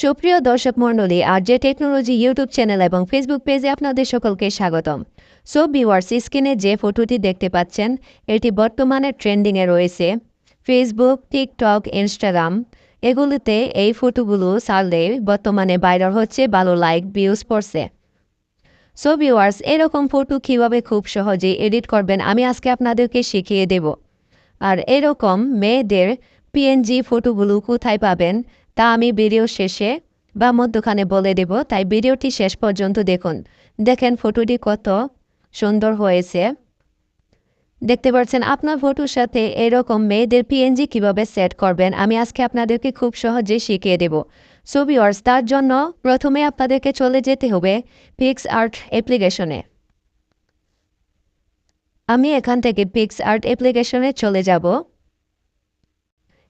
সুপ্রিয় দর্শক মণ্ডলী, আরজে টেকনোলজি ইউটিউব চ্যানেল এবং ফেসবুক পেজে আপনাদের সকলকে স্বাগতম। সো ভিউয়ার্স, স্ক্রিনে যে ফটোটি দেখতে পাচ্ছেন এটি বর্তমানে ট্রেন্ডিংয়ে রয়েছে। ফেসবুক, টিকটক, ইনস্টাগ্রাম এগুলিতে এই ফটোগুলো ছাড়লে বর্তমানে ভাইরাল হচ্ছে, ভালো লাইক ভিউজ পড়ছে। সো ভিউয়ার্স, এরকম ফটো কীভাবে খুব সহজে এডিট করবেন আমি আজকে আপনাদেরকে শিখিয়ে দেব। আর এরকম মেয়েদের পিএনজি ফটোগুলো কোথায় পাবেন তা আমি ভিডিও শেষে বা মধ্যখানে বলে দেব, তাই ভিডিওটি শেষ পর্যন্ত দেখুন। দেখেন ফটোটি কত সুন্দর হয়েছে। দেখতে পাচ্ছেন আপনার ফটোর সাথে এরকম মেয়েদের পিএনজি কিভাবে সেট করবেন আমি আজকে আপনাদেরকে খুব সহজে শিখিয়ে দেব। সো ভিউয়ার্স, তার জন্য প্রথমে আপনাদেরকে চলে যেতে হবে পিক্সআর্ট অ্যাপ্লিকেশনে। আমি এখান থেকে পিক্সআর্ট অ্যাপ্লিকেশনে চলে যাব।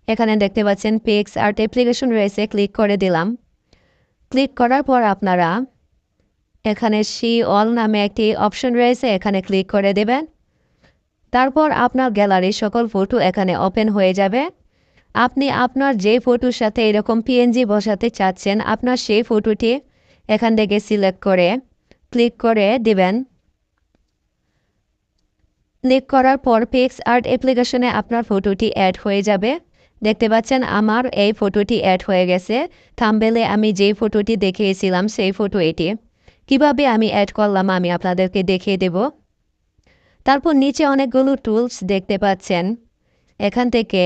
এখানে দেখতে পাচ্ছেন পিক্সআর্ট অ্যাপ্লিকেশন রয়েছে, ক্লিক করে দিলাম। ক্লিক করার পর আপনারা এখানে সি অল নামে একটি অপশন রয়েছে, এখানে ক্লিক করে দেবেন। তারপর আপনার গ্যালারির সকল ফটো এখানে ওপেন হয়ে যাবে। আপনি আপনার যে ফটোর সাথে এরকম পিএনজি বসাতে চাচ্ছেন আপনার সেই ফটোটি এখান থেকে সিলেক্ট করে ক্লিক করে দিবেন। ক্লিক করার পর পিক্সআর্ট অ্যাপ্লিকেশনে আপনার ফটোটি অ্যাড হয়ে যাবে। দেখতে পাচ্ছেন আমার এই ফটোটি অ্যাড হয়ে গেছে। থাম্বনেলে আমি যেই ফটোটি দেখিয়েছিলাম সেই ফটো এটি। কিভাবে আমি অ্যাড করলাম আমি আপনাদেরকে দেখিয়ে দেব। তারপর নিচে অনেকগুলো টুলস দেখতে পাচ্ছেন। এখান থেকে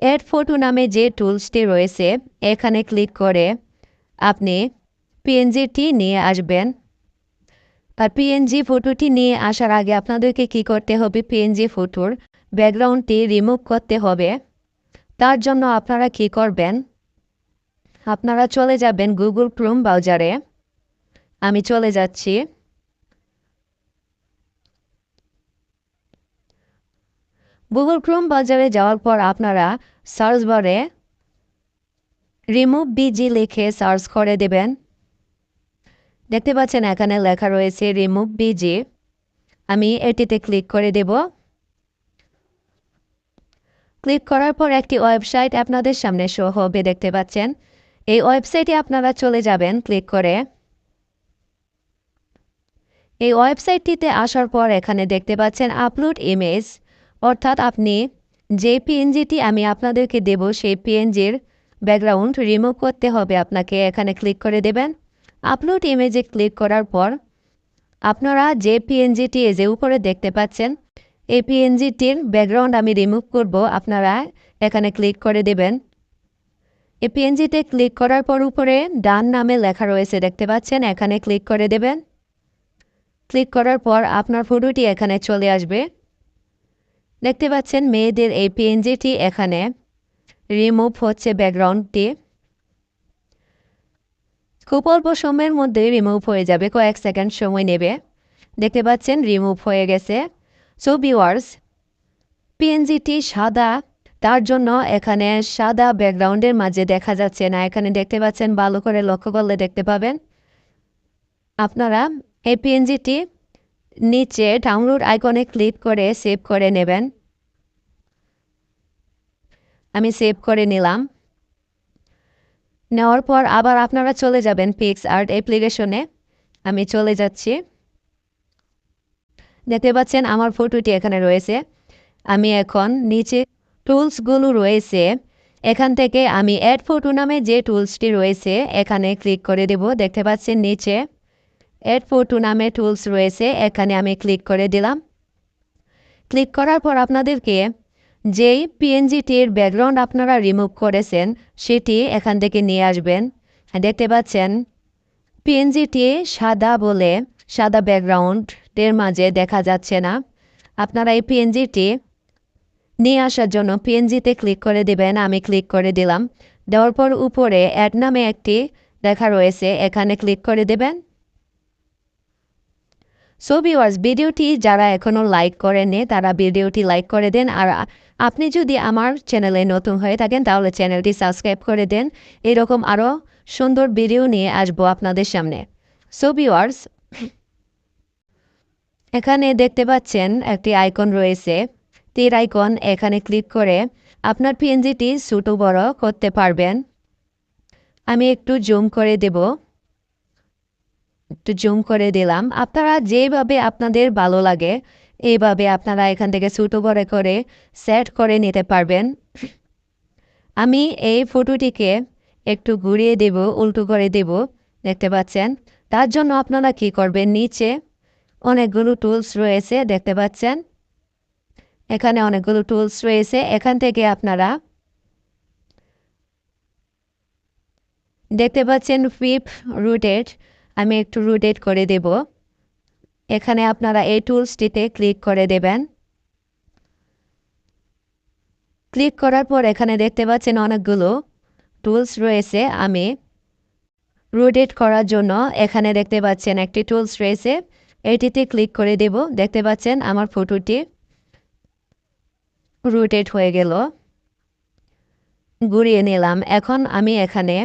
অ্যাড ফটো নামে যে টুলসটি রয়েছে এখানে ক্লিক করে আপনি পিএনজিটি নিয়ে আসবেন। আর পিএনজি ফটোটি নিয়ে আসার আগে আপনাদেরকে কি করতে হবে, পিএনজি ফটোর ব্যাকগ্রাউন্ডটি রিমুভ করতে হবে। তার জন্য আপনারা কি করবেন, আপনারা চলে যাবেন গুগল ক্রোম ব্রাউজারে। আমি চলে যাচ্ছি। গুগল ক্রোম ব্রাউজারে যাওয়ার পর আপনারা সার্চ বারে রিমুভ বিজি লিখে সার্চ করে দেবেন। দেখতে পাচ্ছেন এখানে লেখা রয়েছে রিমুভ বিজি। আমি এটিতে ক্লিক করে দেব। ক্লিক করার পর একটি ওয়েবসাইট আপনাদের সামনে শো হবে, দেখতে পাচ্ছেন। এই ওয়েবসাইটে আপনারা চলে যাবেন ক্লিক করে। এই ওয়েবসাইটটিতে আসার পর এখানে দেখতে পাচ্ছেন আপলোড ইমেজ, অর্থাৎ আপনি যে পিএনজিটি আমি আপনাদেরকে দেব সেই পিএনজির ব্যাকগ্রাউন্ড রিমুভ করতে হবে আপনাকে। এখানে ক্লিক করে দেবেন। আপলোড ইমেজে ক্লিক করার পর আপনারা যে পিএনজিটি যে উপরে দেখতে পাচ্ছেন এই পিএনজিটির ব্যাকগ্রাউন্ড আমি রিমুভ করব, আপনারা এখানে ক্লিক করে দেবেন। এই পিএনজিতে ক্লিক করার পর উপরে ডান নামে লেখা রয়েছে, দেখতে পাচ্ছেন, এখানে ক্লিক করে দেবেন। ক্লিক করার পর আপনার ফটোটি এখানে চলে আসবে। দেখতে পাচ্ছেন মেয়েদের এই পিএনজিটি এখানে রিমুভ হচ্ছে, ব্যাকগ্রাউন্ডটি খুব অল্প সময়ের মধ্যে রিমুভ হয়ে যাবে, কয়েক সেকেন্ড সময় নেবে। দেখতে পাচ্ছেন রিমুভ হয়ে গেছে। সো ভিউয়ার্স, পিএনজিটি সাদা, তার জন্য এখানে সাদা ব্যাকগ্রাউন্ডের মাঝে দেখা যাচ্ছে না। এখানে দেখতে পাচ্ছেন, ভালো করে লক্ষ্য করলে দেখতে পাবেন। আপনারা এই পিএনজিটি নিচে ডাউনলোড আইকনে ক্লিক করে সেভ করে নেবেন। আমি সেভ করে নিলাম। নেওয়ার পর আবার আপনারা চলে যাবেন পিক্সআর্ট অ্যাপ্লিকেশনে। আমি চলে যাচ্ছি। দেখতে পাচ্ছেন আমার ফটোটি এখানে রয়েছে। আমি এখন নিচে টুলসগুলো রয়েছে, এখান থেকে আমি অ্যাড ফটো নামে যে টুলসটি রয়েছে এখানে ক্লিক করে দেব। দেখতে পাচ্ছেন নিচে অ্যাড ফটো নামে টুলস রয়েছে, এখানে আমি ক্লিক করে দিলাম। ক্লিক করার পর আপনাদেরকে যেই পিএনজিটির ব্যাকগ্রাউন্ড আপনারা রিমুভ করেছেন সেটি এখান থেকে নিয়ে আসবেন। দেখতে পাচ্ছেন পিএনজিটি সাদা বলে সাদা ব্যাকগ্রাউন্ডের মাঝে দেখা যাচ্ছে না। আপনারা এই পিএনজিটি নিয়ে আসার জন্য পিএনজিতে ক্লিক করে দেবেন। আমি ক্লিক করে দিলাম। দেওয়ার পর উপরে অ্যাড নামে একটি লেখা রয়েছে, এখানে ক্লিক করে দেবেন। সো ভিউয়ার্স, ভিডিওটি যারা এখনও লাইক করেননি তারা ভিডিওটি লাইক করে দেন। আর আপনি যদি আমার চ্যানেলে নতুন হয়ে থাকেন তাহলে চ্যানেলটি সাবস্ক্রাইব করে দেন। এরকম আরও সুন্দর ভিডিও নিয়ে আসবো আপনাদের সামনে। সো ভিউয়ার্স, এখানে দেখতে পাচ্ছেন একটি আইকন রয়েছে, তীর আইকন, এখানে ক্লিক করে আপনার পিএনজিটি ছোট বড় করতে পারবেন। আমি একটু জুম করে দেব। একটু জুম করে দিলাম। আপনারা যেভাবে আপনাদের ভালো লাগে এইভাবে আপনারা এখান থেকে ছোট বড় করে সেট করে নিতে পারবেন। আমি এই ফটোটিকে একটু ঘুরিয়ে দেব, উল্টো করে দেব, দেখতে পাচ্ছেন। তার জন্য আপনারা কি করবেন, নিচে অনেকগুলো টুলস রয়েছে দেখতে পাচ্ছেন। এখানে অনেকগুলো টুলস রয়েছে, এখান থেকে আপনারা দেখতে পাচ্ছেন ফ্লিপ রোটেট। আমি একটু রোটেট করে দেব। এখানে আপনারা এই টুলসটিতে ক্লিক করে দেবেন। ক্লিক করার পর এখানে দেখতে পাচ্ছেন অনেকগুলো টুলস রয়েছে। আমি রোটেট করার জন্য এখানে দেখতে পাচ্ছেন একটি টুলস রয়েছে, এটিতে ক্লিক করে দেব। দেখতে পাচ্ছেন আমার ফটোটি রোটেট হয়ে গেল। ঘুরিয়ে নিলাম। এখন আমি এখানে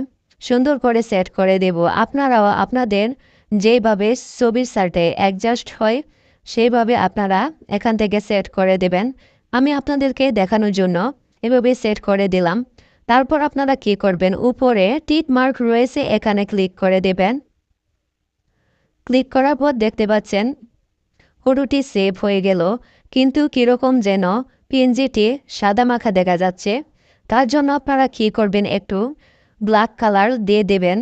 সুন্দর করে সেট করে দেব। আপনারাও আপনাদের যেভাবে ছবির সাথে অ্যাডজাস্ট হয় সেইভাবে আপনারা এখান থেকে সেট করে দেবেন। আমি আপনাদেরকে দেখানোর জন্য এভাবে সেট করে দিলাম। তারপর আপনারা কি করবেন, উপরে টিক মার্ক রয়েছে এখানে ক্লিক করে দেবেন। ক্লিক করার পর দেখতে পাচ্ছেন ফটোটি সেভ হয়ে গেল, কিন্তু কীরকম যেন পিএনজিটি সাদা মাখা দেখা যাচ্ছে। তার জন্য আপনারা কী করবেন, একটু ব্ল্যাক কালার দিয়ে দেবেন।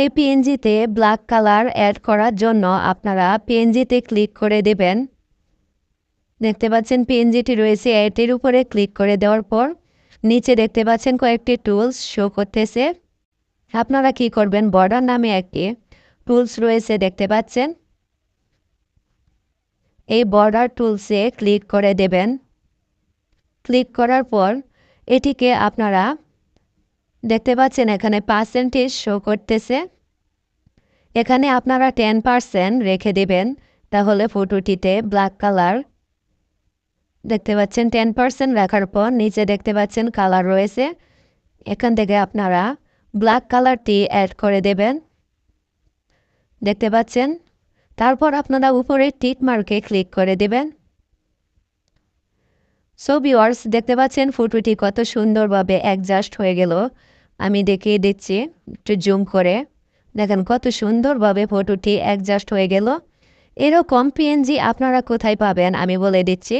এই পিএনজিতে ব্ল্যাক কালার অ্যাড করার জন্য আপনারা পিএনজিতে ক্লিক করে দেবেন। দেখতে পাচ্ছেন পিএনজিটি রয়েছে, এটির উপরে ক্লিক করে দেওয়ার পর নিচে দেখতে পাচ্ছেন কয়েকটি টুলস শো করতেছে। আপনারা কি করবেন, বর্ডার নামে একটি টুলস রয়েছে দেখতে পাচ্ছেন। এই বর্ডার টুলসে ক্লিক করে দেবেন। ক্লিক করার পর এটিকে আপনারা দেখতে পাচ্ছেন এখানে পার্সেন্টেজ শো করতেছে। এখানে আপনারা 10% রেখে দেবেন, তাহলে ফটোটিতে ব্ল্যাক কালার দেখতে পাচ্ছেন। 10% রাখার পর নিচে দেখতে পাচ্ছেন কালার রয়েছে, এখান থেকে আপনারা ব্ল্যাক কালারটি অ্যাড করে দেবেন দেখতে পাচ্ছেন। তারপর আপনারা উপরে টিক মার্কে ক্লিক করে দেবেন। সো ভিউয়ার্স, দেখতে পাচ্ছেন ফটোটি কত সুন্দরভাবে অ্যাডজাস্ট হয়ে গেল। আমি দেখিয়ে দিচ্ছি একটু জুম করে, দেখেন কত সুন্দরভাবে ফটোটি অ্যাডজাস্ট হয়ে গেল। এরকম পিএনজি আপনারা কোথায় পাবেন আমি বলে দিচ্ছি।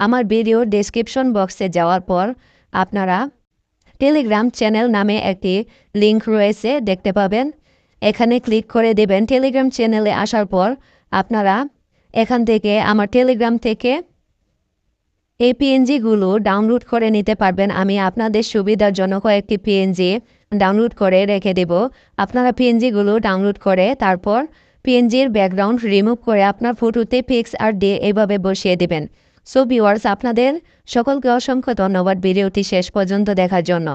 আমার ভিডিও ডেসক্রিপশন বক্সে যাওয়ার পর আপনারা টেলিগ্রাম চ্যানেল নামে একটি লিঙ্ক রয়েছে দেখতে পাবেন, এখানে ক্লিক করে দেবেন। টেলিগ্রাম চ্যানেলে আসার পর আপনারা এখান থেকে আমার টেলিগ্রাম থেকে এই পিএনজিগুলো ডাউনলোড করে নিতে পারবেন। আমি আপনাদের সুবিধার জন্য কয়েকটি পিএনজি ডাউনলোড করে রেখে দেব। আপনারা পিএনজিগুলো ডাউনলোড করে তারপর পিএনজির ব্যাকগ্রাউন্ড রিমুভ করে আপনার ফটোতে পিক্স আর দিয়ে এইভাবে বসিয়ে দেবেন। সো ভিউয়ার্স, আপনাদের সকলকে অসংখ্য ধন্যবাদ ভিডিওটি শেষ পর্যন্ত দেখার জন্য।